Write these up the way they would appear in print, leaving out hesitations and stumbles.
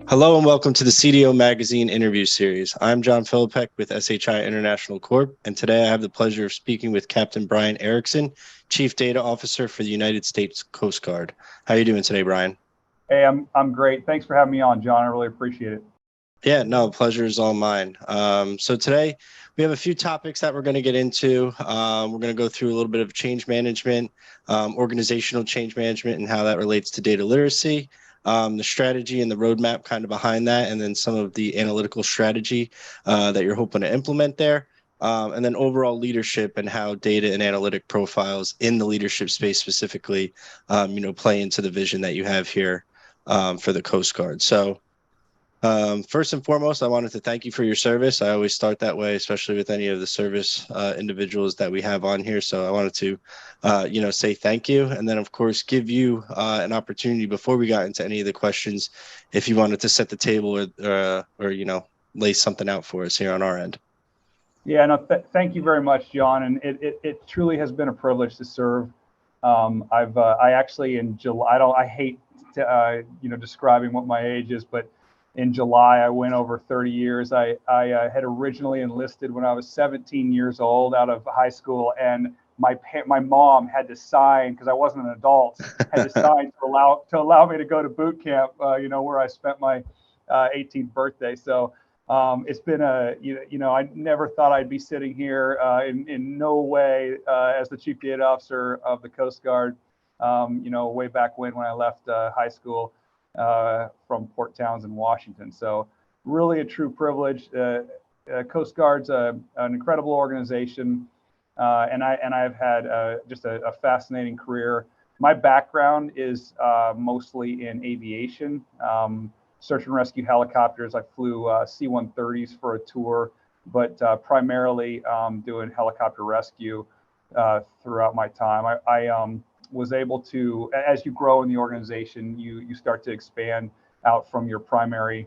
Hello and welcome to the CDO Magazine interview series. I'm John Filipek with SHI International Corp, and today I have the pleasure of speaking with Captain Brian Erickson, Chief Data Officer for the United States Coast Guard. How are you doing today, Brian? Hey, I'm great. Thanks for having me on, John. I really appreciate it. Yeah, no, pleasure is all mine. So today we have a few topics that we're going to get into. We're going to go through a little bit of change management, organizational change management, and how that relates to data literacy, the strategy and the roadmap kind of behind that, and then some of the analytical strategy that you're hoping to implement there. And then overall leadership and how data and analytic profiles in the leadership space specifically, play into the vision that you have here for the Coast Guard. So first and foremost, I wanted to thank you for your service. I always start that way, especially with any of the service individuals that we have on here. So I wanted to, say thank you. And then, of course, give you an opportunity before we got into any of the questions, if you wanted to set the table or lay something out for us here on our end. Yeah, no, thank you very much, John. And it truly has been a privilege to serve. I actually in July, I hate to, describing what my age is, but in July, I went over 30 years. I had originally enlisted when I was 17 years old out of high school, and my mom had to sign, because I wasn't an adult, had to sign to allow me to go to boot camp, where I spent my 18th birthday. So it's been I never thought I'd be sitting here in no way as the Chief Data Officer of the Coast Guard, way back when I left high school. From Port Townsend, Washington. So really a true privilege. Coast Guard's an incredible organization, and I've had just a fascinating career. My background is mostly in aviation, search and rescue helicopters. I flew C-130s for a tour, but primarily doing helicopter rescue throughout my time. I was able to, as you grow in the organization, you start to expand out from your primary,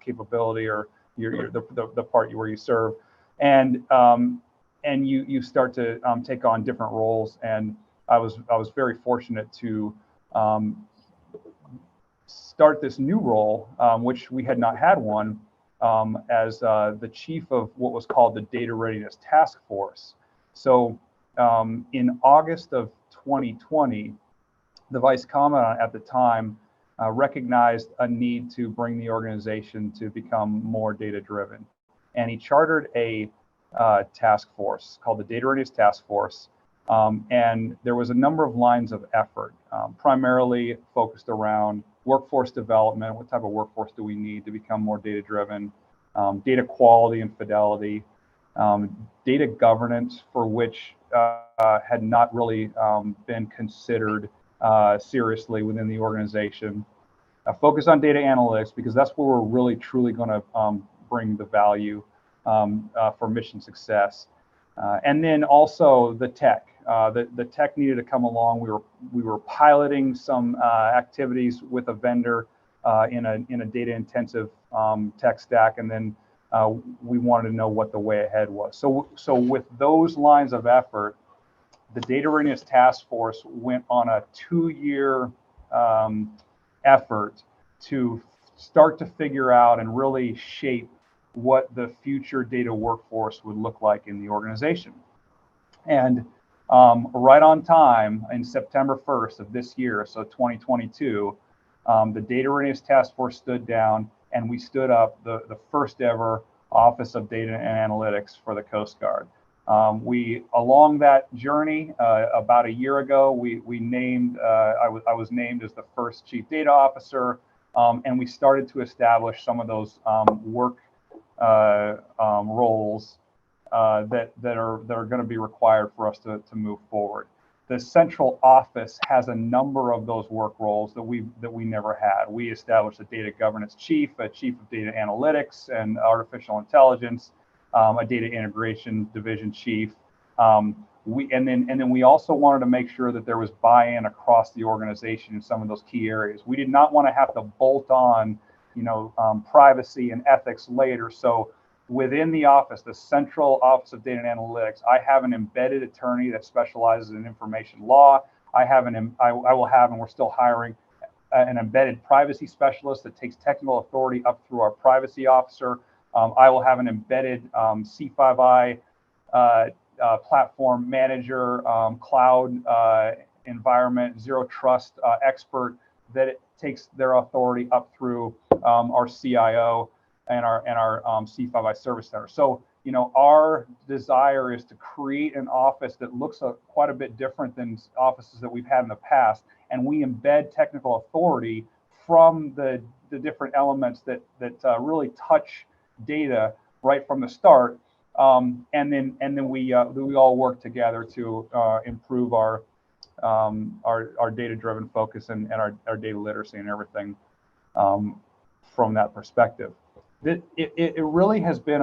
capability or the part where you serve, and you start to take on different roles. And I was very fortunate to start this new role, which we had not had one, as the chief of what was called the Data Readiness Task Force. So in August of 2020, the Vice Commandant at the time recognized a need to bring the organization to become more data-driven. And he chartered a task force called the Data Readiness Task Force. And there was a number of lines of effort, primarily focused around workforce development. What type of workforce do we need to become more data-driven? Data quality and fidelity, data governance, for which had not really been considered seriously within the organization. Focus on data analytics, because that's where we're really truly going to bring the value for mission success. And then also the tech. The tech needed to come along. We were piloting some activities with a vendor in a data intensive tech stack, and then we wanted to know what the way ahead was. So with those lines of effort, the Data Readiness Task Force went on a 2-year effort to start to figure out and really shape what the future data workforce would look like in the organization. And right on time, in September 1st of this year, so 2022, the Data Readiness Task Force stood down, and we stood up the first ever Office of Data and Analytics for the Coast Guard. Along that journey, about a year ago, we named, I was named as the first Chief Data Officer, and we started to establish some of those work roles that are going to be required for us to move forward. The central office has a number of those work roles that we never had. We established a data governance chief, a chief of data analytics and artificial intelligence, a data integration division chief. And then we also wanted to make sure that there was buy-in across the organization in some of those key areas. We did not want to have to bolt on, privacy and ethics later. So within the office, the Central Office of Data and Analytics, I have an embedded attorney that specializes in information law. I will have, and we're still hiring, an embedded privacy specialist that takes technical authority up through our privacy officer. I will have an embedded C5I platform manager, cloud environment, zero trust expert that takes their authority up through our CIO and our C5I service center. So, you know, our desire is to create an office that looks quite a bit different than offices that we've had in the past, and we embed technical authority from the different elements that really touch data right from the start, and then we all work together to improve our data-driven focus and our data literacy and everything from that perspective. It really has been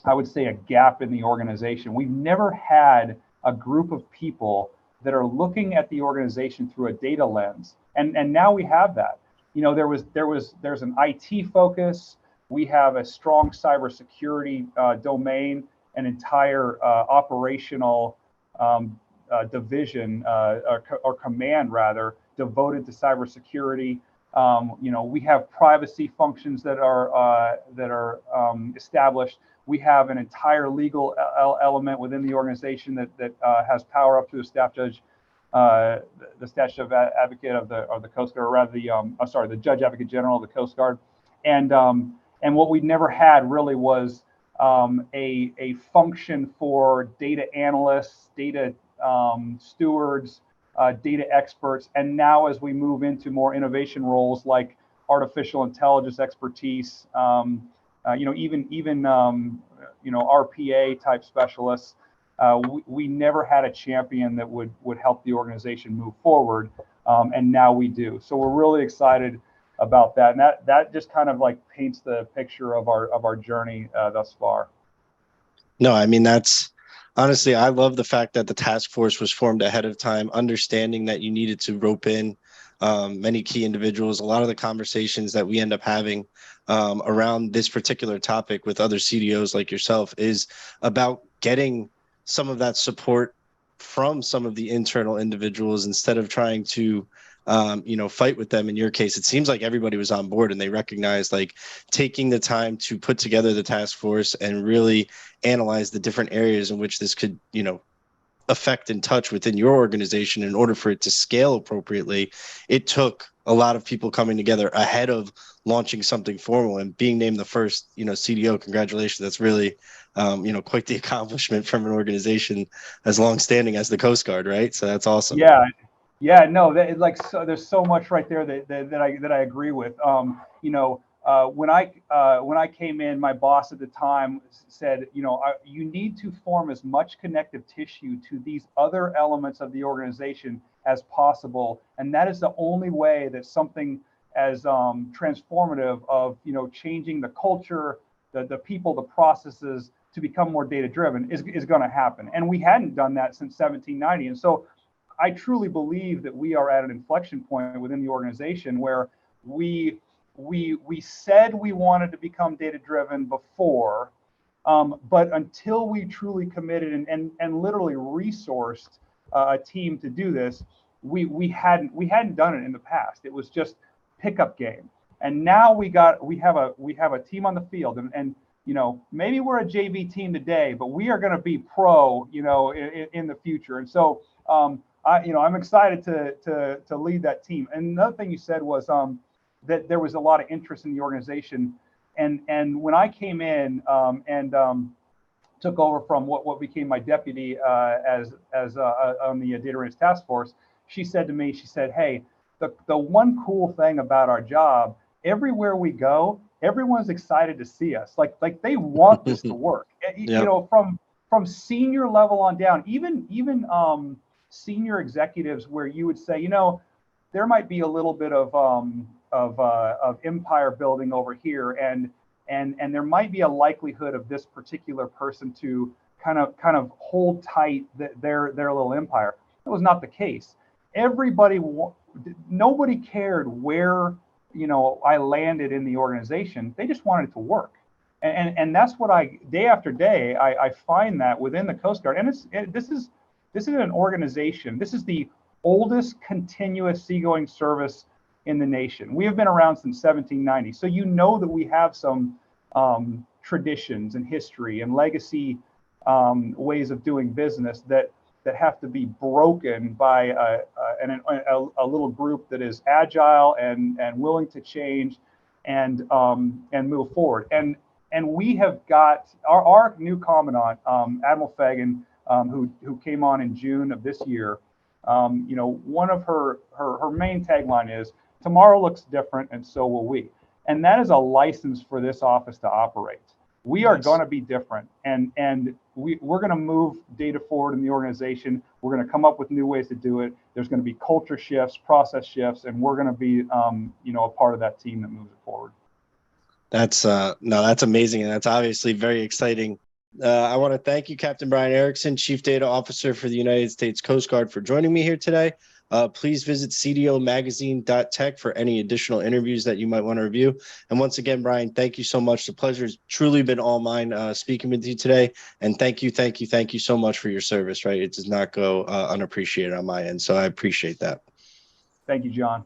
I would say a gap in the organization. We've never had a group of people that are looking at the organization through a data lens, and now we have that. You know, there's an IT focus. We have a strong cybersecurity domain, an entire operational division or command rather devoted to cybersecurity. You know, we have privacy functions that are established. We have an entire legal element within the organization that has power up to the staff judge, the staff advocate of the Coast Guard, or rather the Judge Advocate General of the Coast Guard, and what we never had really was a function for data analysts, data stewards, data experts, and now as we move into more innovation roles like artificial intelligence expertise, you know, even you know, RPA type specialists, we never had a champion that would help the organization move forward, and now we do. So we're really excited about that, and that just kind of like paints the picture of our journey thus far. No, I mean, that's honestly, I love the fact that the task force was formed ahead of time, understanding that you needed to rope in many key individuals. A lot of the conversations that we end up having around this particular topic with other CDOs like yourself is about getting some of that support from some of the internal individuals instead of trying to you know, fight with them. In your case, it seems like everybody was on board and they recognized like taking the time to put together the task force and really analyze the different areas in which this could, you know, affect and touch within your organization in order for it to scale appropriately. It took a lot of people coming together ahead of launching something formal and being named the first, you know, CDO. Congratulations. That's really, you know, quite the accomplishment from an organization as longstanding as the Coast Guard, right? So that's awesome. Yeah, no, so, there's so much right there that I agree with. You know, when I came in, my boss at the time said, you know, you need to form as much connective tissue to these other elements of the organization as possible, and that is the only way that something as transformative of, you know, changing the culture, the people, the processes to become more data driven is going to happen. And we hadn't done that since 1790, and so I truly believe that we are at an inflection point within the organization where we said we wanted to become data driven before, but until we truly committed and literally resourced a team to do this, we hadn't done it in the past. It was just pickup game, and now we have a team on the field, and you know, maybe we're a JV team today, but we are going to be pro, you know, in the future, and so. I'm excited to lead that team. And another thing you said was that there was a lot of interest in the organization. And when I came in and took over from what became my deputy as on the data readiness task force, she said to me, she said, "Hey, the one cool thing about our job, everywhere we go, everyone's excited to see us. Like they want this to work. You know, from senior level on down, even senior executives where you would say, you know, there might be a little bit of empire building over here, and there might be a likelihood of this particular person to kind of hold tight their little empire." That was not the case. Nobody cared where, you know, I landed in the organization. They just wanted it to work, and that's what day after day I find that within the Coast Guard, and this is an organization. This is the oldest continuous seagoing service in the nation. We have been around since 1790. So you know that we have some traditions and history and legacy ways of doing business that have to be broken by a little group that is agile and willing to change and move forward. And we have got our new commandant, Admiral Fagan, who came on in June of this year. You know, one of her main tagline is, "Tomorrow looks different, and so will we." And that is a license for this office to operate. We are going to be different, and we're going to move data forward in the organization. We're going to come up with new ways to do it. There's going to be culture shifts, process shifts, and we're going to be, you know, a part of that team that moves it forward. That's that's amazing, and that's obviously very exciting. I want to thank you, Captain Brian Erickson, Chief Data Officer for the United States Coast Guard, for joining me here today. Please visit cdomagazine.tech for any additional interviews that you might want to review. And once again, Brian, thank you so much. The pleasure has truly been all mine speaking with you today. And thank you so much for your service, right? It does not go unappreciated on my end. So I appreciate that. Thank you, John.